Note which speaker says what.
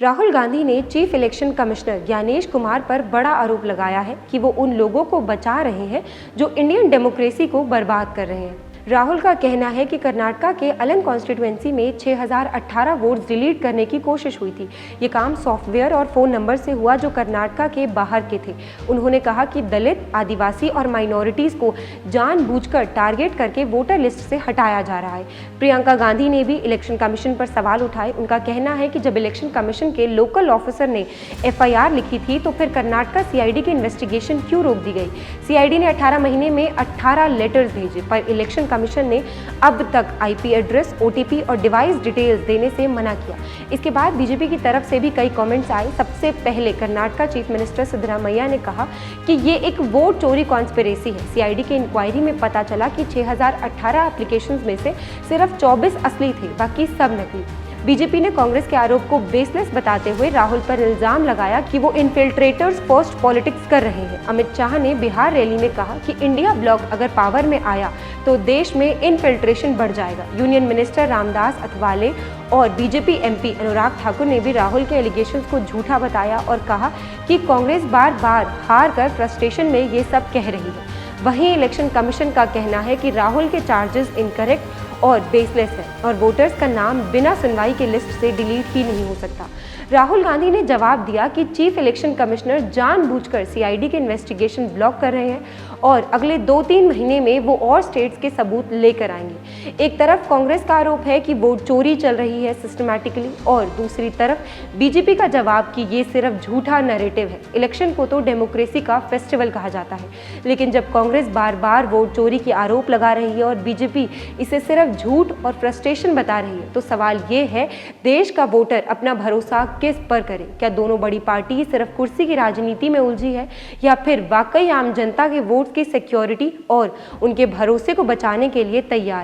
Speaker 1: राहुल गांधी ने chief election commissioner Gyanesh Kumar पर बड़ा आरोप लगाया है कि वो उन लोगों को बचा रहे हैं जो इंडियन डेमोक्रेसी को बर्बाद कर रहे हैं। राहुल का कहना है कि कर्नाटका के अलन कॉन्स्टिट्यूएंसी में 6018 वोट्स डिलीट करने की कोशिश हुई थी। ये काम सॉफ्टवेयर और फ़ोन नंबर से हुआ जो कर्नाटका के बाहर के थे। उन्होंने कहा कि दलित, आदिवासी और माइनॉरिटीज़ को जानबूझकर टारगेट करके वोटर लिस्ट से हटाया जा रहा है। प्रियंका गांधी ने भी इलेक्शन कमीशन पर सवाल उठाए। उनका कहना है कि जब इलेक्शन कमीशन के लोकल ऑफिसर ने FIR लिखी थी तो फिर कर्नाटका CID की इन्वेस्टिगेशन क्यों रोक दी गई। CID ने 18 महीने में 18 लेटर्स भेजे, पर इलेक्शन कमीशन ने अब तक IP एड्रेस, OTP और डिवाइस डिटेल्स देने से मना किया। इसके बाद बीजेपी की तरफ से भी कई कमेंट्स आए। सबसे पहले कर्नाटका चीफ मिनिस्टर सिद्धरामैया ने कहा कि ये एक वोट चोरी कॉन्स्पिरेसी है। CID की इंक्वायरी में पता चला कि 6018 एप्लीकेशंस में से सिर्फ 24 असली थे, बाकी सब नकली। बीजेपी ने कांग्रेस के आरोप को बेसलेस बताते हुए राहुल पर इल्जाम लगाया कि वो इन्फिल्ट्रेटर्स फर्स्ट पॉलिटिक्स कर रहे हैं। अमित शाह ने बिहार रैली में कहा कि इंडिया ब्लॉक अगर पावर में आया तो देश में इन्फिल्ट्रेशन बढ़ जाएगा। यूनियन मिनिस्टर रामदास अथवाले और बीजेपी MP अनुराग ठाकुर ने भी राहुल के एलिगेशंस को झूठा बताया और कहा कि कांग्रेस बार बार हार कर फ्रस्ट्रेशन में ये सब कह रही है। वहीं इलेक्शन कमीशन का कहना है कि राहुल के चार्जेस इनकरेक्ट और बेसलेस है और वोटर्स का नाम बिना सुनवाई के लिस्ट से डिलीट ही नहीं हो सकता। राहुल गांधी ने जवाब दिया कि चीफ इलेक्शन कमिश्नर जानबूझकर CID के इन्वेस्टिगेशन ब्लॉक कर रहे हैं और अगले 2-3 महीने में वो और स्टेट्स के सबूत लेकर आएंगे। एक तरफ कांग्रेस का आरोप है कि वोट चोरी चल रही है सिस्टमैटिकली, और दूसरी तरफ बीजेपी का जवाब कि ये सिर्फ झूठा नैरेटिव है। इलेक्शन को तो डेमोक्रेसी का फेस्टिवल कहा जाता है, लेकिन जब कांग्रेस बार बार वोट चोरी की आरोप लगा रही है और बीजेपी इसे सिर्फ झूठ और फ्रस्ट्रेशन बता रही है, तो सवाल ये है देश का वोटर अपना भरोसा किस पर करे। क्या दोनों बड़ी पार्टी सिर्फ कुर्सी की राजनीति में उलझी है या फिर वाकई आम जनता के वोट की सिक्योरिटी और उनके भरोसे को बचाने के लिए तैयार है।